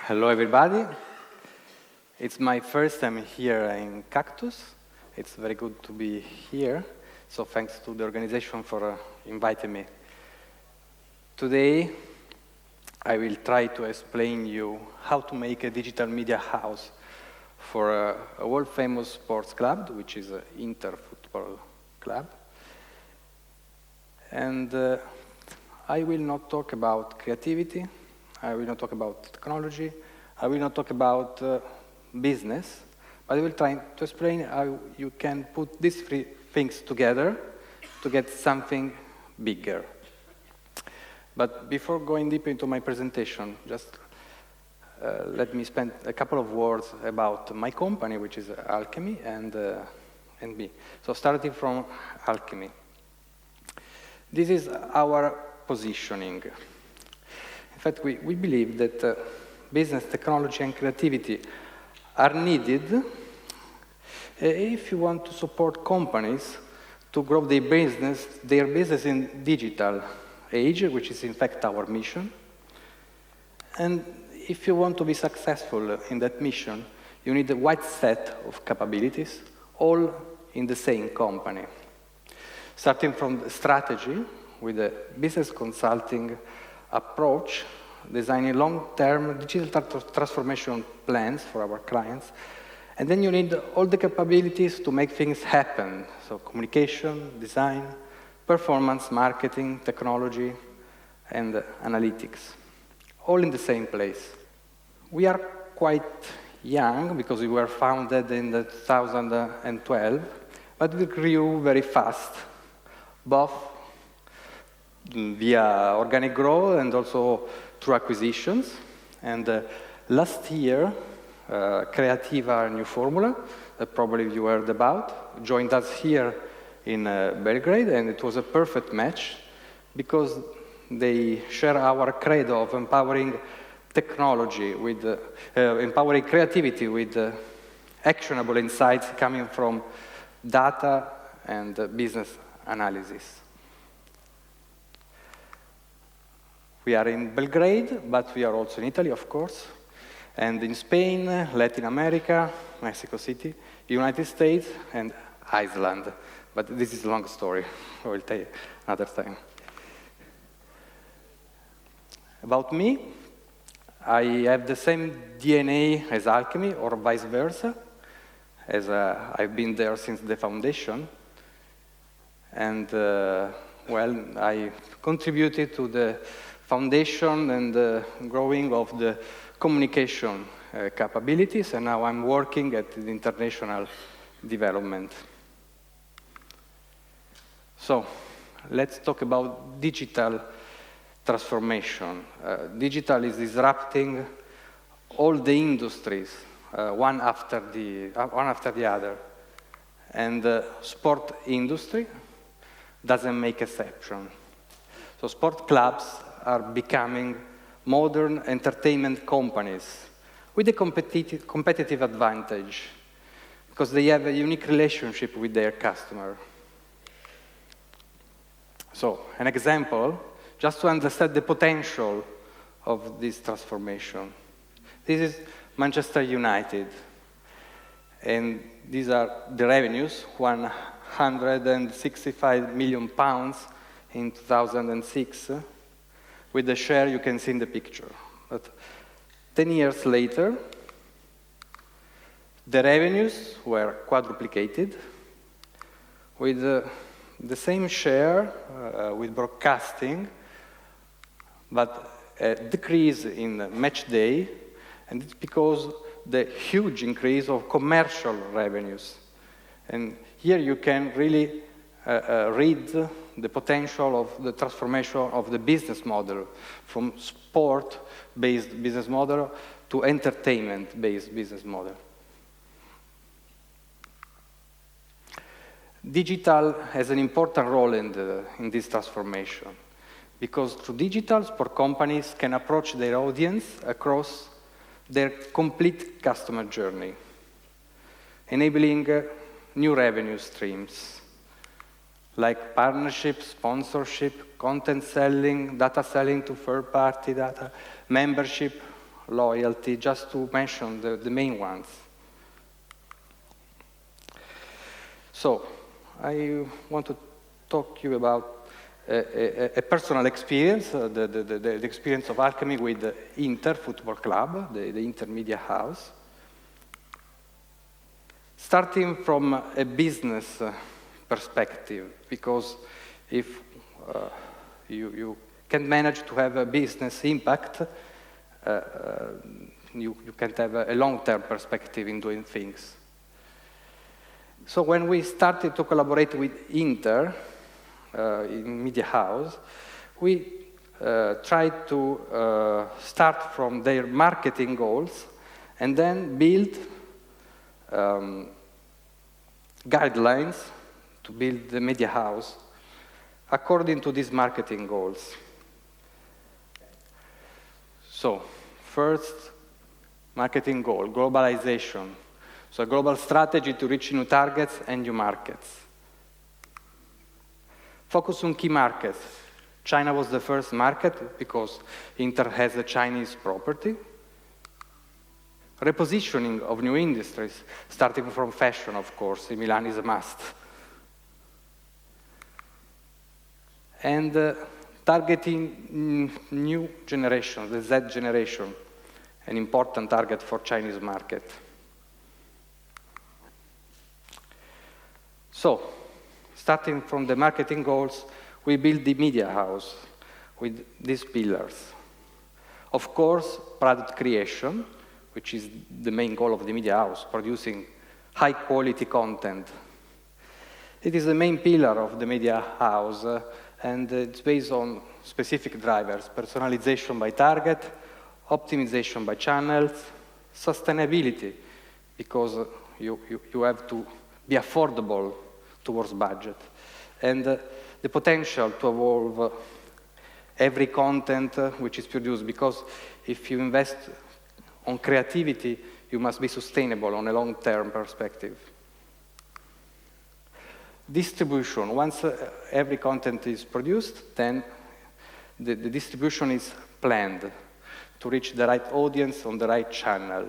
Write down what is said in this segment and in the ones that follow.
Hello, everybody. It's my first time here in Cactus. It's very good to be here. So thanks to the organization for inviting me. Today, I will try to explain you how to make a digital media house for a world-famous sports club, which is Inter Football Club. And I will not talk about creativity. I will not talk about technology. I will not talk about business, but I will try to explain how you can put these three things together to get something bigger. But before going deep into my presentation, just let me spend a couple of words about my company, which is Alkemy, and me. So starting from Alkemy. This is our positioning. In fact, we believe that business, technology, and creativity are needed if you want to support companies to grow their business in digital age, which is in fact our mission. And if you want to be successful in that mission, you need a wide set of capabilities, all in the same company. Starting from the strategy with a business consulting approach, designing long-term digital transformation plans for our clients. And then you need all the capabilities to make things happen. So communication, design, performance, marketing, technology, and analytics. All in the same place. We are quite young because we were founded in 2012, but we grew very fast, both via organic growth and also through acquisitions. And last year, Creativa New Formula, that probably you heard about, joined us here in Belgrade, and it was a perfect match because they share our credo of empowering technology with, empowering creativity with actionable insights coming from data and business analysis. We are in Belgrade, but we are also in Italy, of course, and in Spain, Latin America, Mexico City, United States, and Iceland. But this is a long story. I will tell you another time. About me, I have the same DNA as Alkemy, or vice versa, as I've been there since the foundation. And, well, I contributed to the foundation and the growing of the communication capabilities, and now I'm working at the international development. So, let's talk about digital transformation. Digital is disrupting all the industries, one after the other. And the sport industry doesn't make exception. So sport clubs are becoming modern entertainment companies with a competitive advantage because they have a unique relationship with their customer. So, an example, just to understand the potential of this transformation. This is Manchester United, and these are the revenues, £165 million in 2006. With the share you can see in the picture. But 10 years later, the revenues were quadruplicated with the same share with broadcasting, but a decrease in match day, and it's because the huge increase of commercial revenues. And here you can really read the potential of the transformation of the business model from sport-based business model to entertainment-based business model. Digital has an important role in this transformation, because through digital, sport companies can approach their audience across their complete customer journey, enabling new revenue streams, like partnership, sponsorship, content selling, data selling to third-party data, membership, loyalty, just to mention the main ones. So, I want to talk to you about a personal experience, the experience of Alkemy with the Inter Football Club, the Inter Media House. Starting from a business perspective, because if you can manage to have a business impact, you can't have a long-term perspective in doing things. So when we started to collaborate with Inter in Media House, we tried to start from their marketing goals and then build guidelines to build the Media House according to these marketing goals. So, first marketing goal, globalization. So a global strategy to reach new targets and new markets. Focus on key markets. China was the first market because Inter has a Chinese property. Repositioning of new industries, starting from fashion, of course. In Milan is a must. And targeting new generations, the Z generation, an important target for Chinese market. So, starting from the marketing goals, we build the media house with these pillars. Of course, product creation, which is the main goal of the media house, producing high-quality content. It is the main pillar of the media house, and it's based on specific drivers: personalization by target, optimization by channels, sustainability, because you have to be affordable towards budget, and the potential to evolve every content which is produced, because if you invest on creativity, you must be sustainable on a long-term perspective. Distribution. Once every content is produced, then the distribution is planned to reach the right audience on the right channel,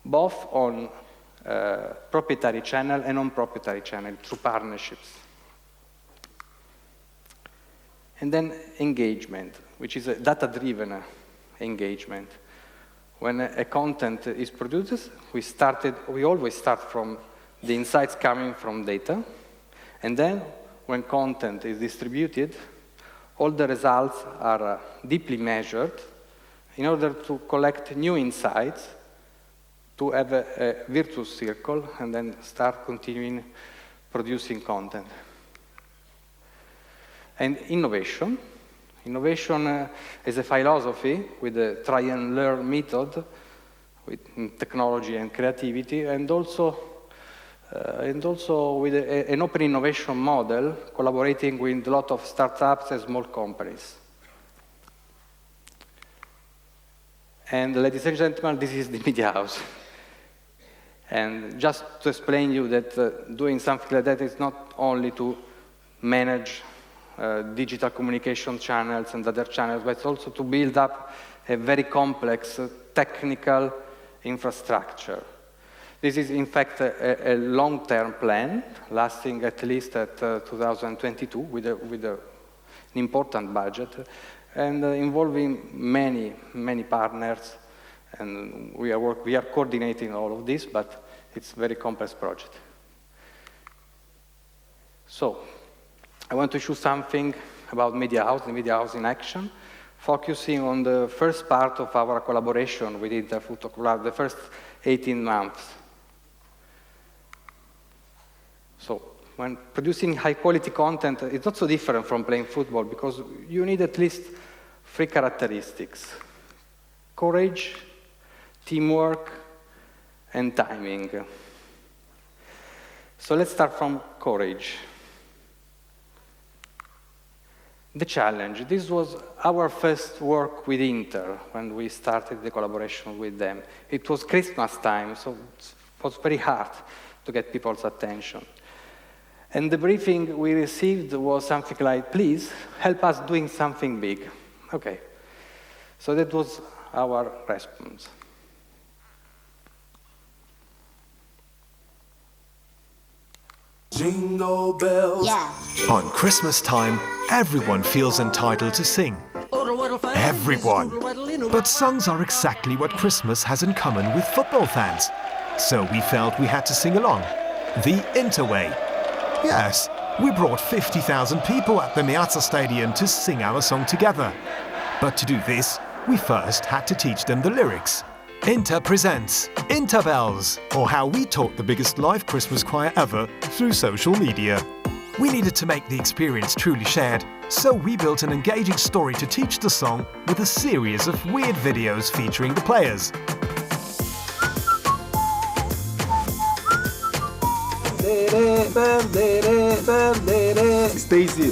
both on proprietary channel and non-proprietary channel through partnerships. And then engagement, which is a data-driven engagement. When a content is produced, we always start from the insights coming from data, and then when content is distributed, all the results are deeply measured in order to collect new insights, to have a virtuous circle, and then start continuing producing content. And innovation. Innovation is a philosophy with a try-and-learn method with technology and creativity, and also with an open innovation model, collaborating with a lot of startups and small companies. And ladies and gentlemen, this is the media house. And just to explain you that doing something like that is not only to manage digital communication channels and other channels, but it's also to build up a very complex technical infrastructure. This is, in fact, a long-term plan, lasting at least at 2022, with an important budget, and involving many partners. And we are coordinating all of this, but it's a very complex project. So, I want to show something about Media House, the Media House in action, focusing on the first part of our collaboration with Inter Football Club, the first 18 months. So, when producing high-quality content, it's not so different from playing football because you need at least 3 characteristics: courage, teamwork, and timing. So let's start from courage. The challenge. This was our first work with Inter when we started the collaboration with them. It was Christmas time, so it was very hard to get people's attention. And the briefing we received was something like, please, help us doing something big. Okay. So that was our response. Jingle bells. Yeah. On Christmas time, everyone feels entitled to sing. Everyone. But songs are exactly what Christmas has in common with football fans. So we felt we had to sing along. The Inter way. Yes, we brought 50,000 people at the Meazza Stadium to sing our song together. But to do this, we first had to teach them the lyrics. Inter presents Inter Bells, or how we taught the biggest live Christmas choir ever through social media. We needed to make the experience truly shared, so we built an engaging story to teach the song with a series of weird videos featuring the players. Stacy.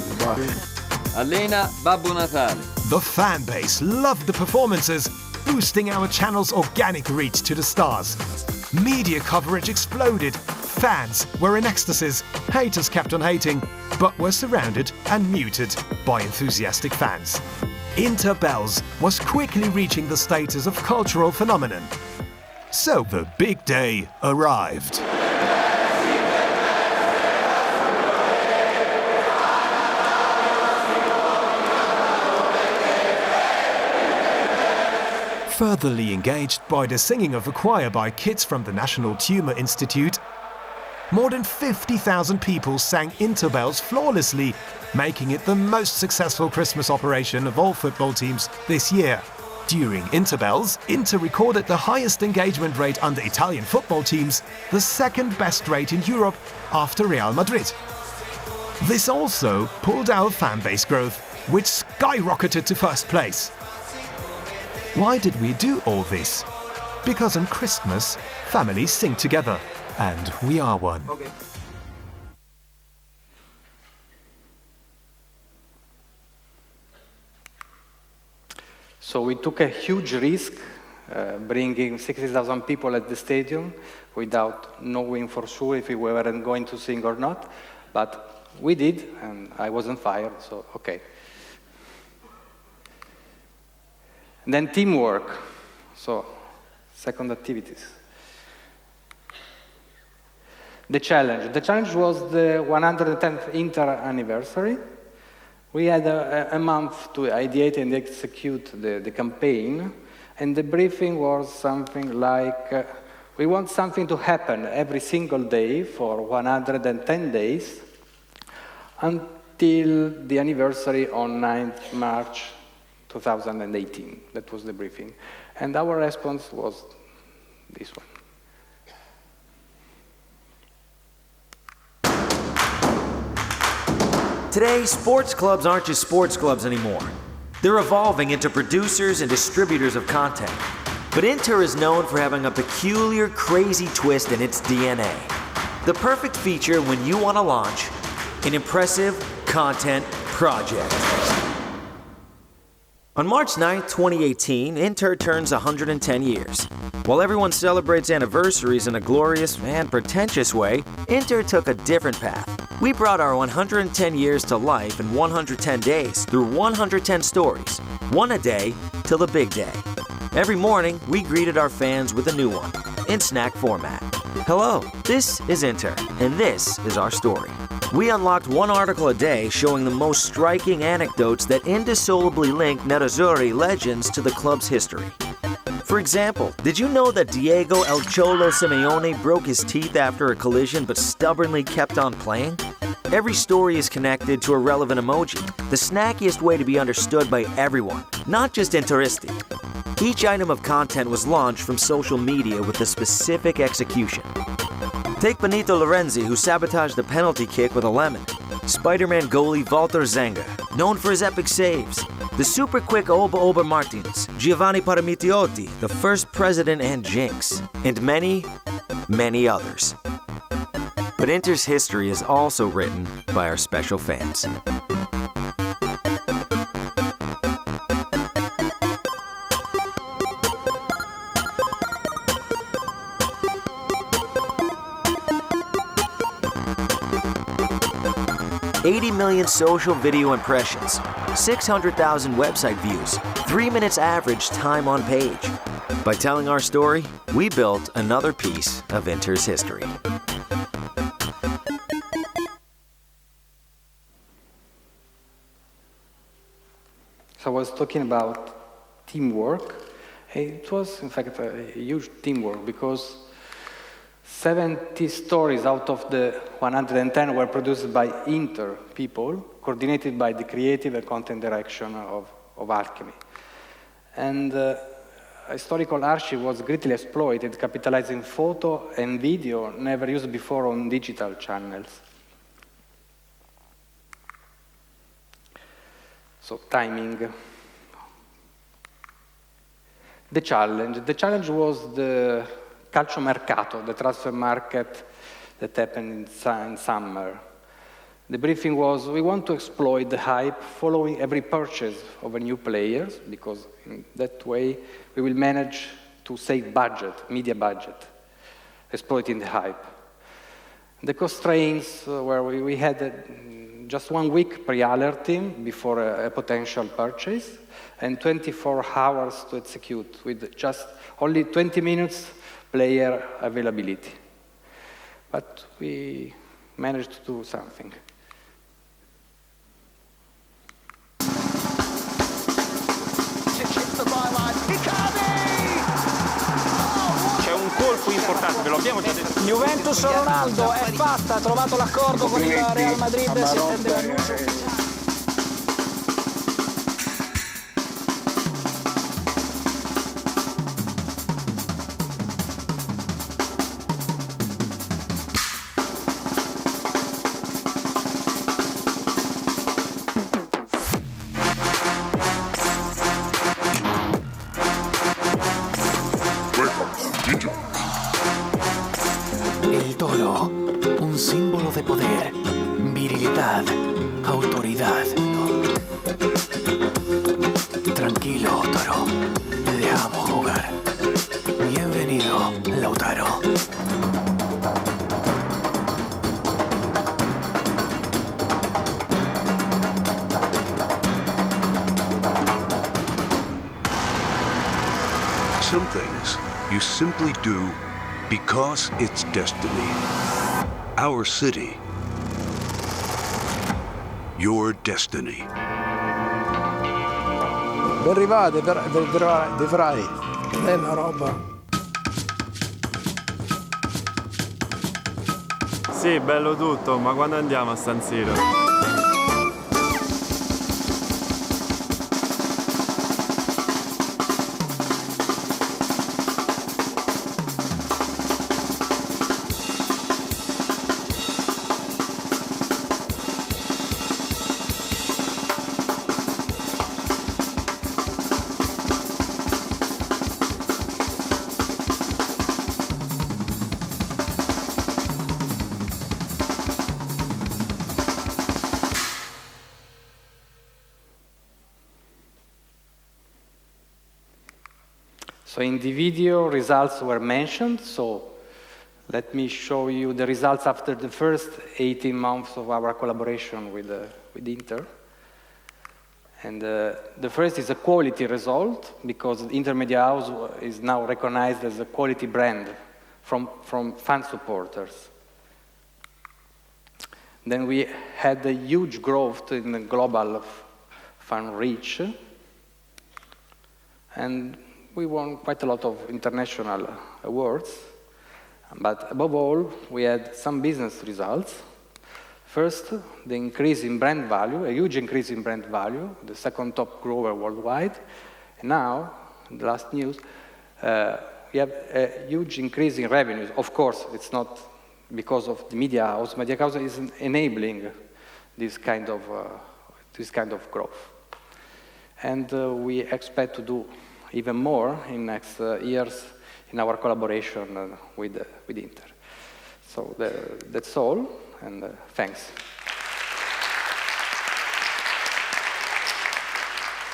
Allena Babbo Natale. The fan base loved the performances, boosting our channel's organic reach to the stars. Media coverage exploded. Fans were in ecstasies. Haters kept on hating, but were surrounded and muted by enthusiastic fans. Inter Bells was quickly reaching the status of cultural phenomenon. So the big day arrived. Furtherly engaged by the singing of a choir by kids from the National Tumour Institute, more than 50,000 people sang Inter Bells flawlessly, making it the most successful Christmas operation of all football teams this year. During Inter Bells, Inter recorded the highest engagement rate under Italian football teams, the second best rate in Europe after Real Madrid. This also pulled our fan base growth, which skyrocketed to first place. Why did we do all this? Because on Christmas, families sing together, and we are one. Okay. So we took a huge risk, bringing 60,000 people at the stadium without knowing for sure if we weren't going to sing or not. But we did, and I wasn't fired, so okay. And then teamwork, so second activities. The challenge was the 110th Inter anniversary. We had a month to ideate and execute the campaign, and the briefing was something like, we want something to happen every single day for 110 days until the anniversary on 9th March 2018. That was the briefing. And our response was this one. Today, sports clubs aren't just sports clubs anymore. They're evolving into producers and distributors of content. But Inter is known for having a peculiar, crazy twist in its DNA. The perfect feature when you want to launch an impressive content project. On March 9, 2018, Inter turns 110 years. While everyone celebrates anniversaries in a glorious and pretentious way, Inter took a different path. We brought our 110 years to life in 110 days through 110 stories, one a day till the big day. Every morning, we greeted our fans with a new one, in snack format. Hello, this is Inter, and this is our story. We unlocked one article a day showing the most striking anecdotes that indissolubly link Nerazzurri legends to the club's history. For example, did you know that Diego El Cholo Simeone broke his teeth after a collision but stubbornly kept on playing? Every story is connected to a relevant emoji, the snackiest way to be understood by everyone, not just Interisti. Each item of content was launched from social media with a specific execution. Take Benito Lorenzi, who sabotaged the penalty kick with a lemon. Spider-Man goalie Walter Zenga, known for his epic saves. The super quick Oba Martins, Giovanni Paramitiotti, the first president and Jinx, and many, many others. But Inter's history is also written by our special fans. $80 million social video impressions, 600,000 website views, 3 minutes average time on page. By telling our story, we built another piece of Inter's history. So I was talking about teamwork. It was, in fact, a huge teamwork because 70 stories out of the 110 were produced by Inter people, coordinated by the creative and content direction of Alkemy. And historical archive was greatly exploited, capitalizing photo and video never used before on digital channels. So timing. The challenge was the calciomercato, the transfer market that happened in summer. The briefing was, we want to exploit the hype following every purchase of a new player, because in that way we will manage to save budget, media budget, exploiting the hype. The constraints were we had just 1 week pre-alerting before a potential purchase and 24 hours to execute with just only 20 minutes player availability. But we managed to do something. C'è un colpo importante, ve lo abbiamo già detto. Juventus Ronaldo è fatta, ha trovato l'accordo con il Real Madrid, si attende l'annuncio. El toro, un símbolo de poder, virilidad, autoridad. Tranquilo, toro, te dejamos jugar. Bienvenido, Lautaro. Some things you simply do because it's destiny. Our city. Your destiny. Ben arrivate, vedrai. Bella roba. Sì, bello tutto, ma quando andiamo a San Siro? So in the video, results were mentioned, so let me show you the results after the first 18 months of our collaboration with Inter. And the first is a quality result, because Inter Media House is now recognized as a quality brand from fan supporters. Then we had a huge growth in the global fan reach, and we won quite a lot of international awards, but above all, we had some business results. First, the increase in brand value, a huge increase in brand value, the second top grower worldwide. And now, the last news, we have a huge increase in revenues. Of course, it's not because of the media house. Media house is enabling this kind of growth. And we expect to do even more in next years in our collaboration with Inter. So that's all, and thanks.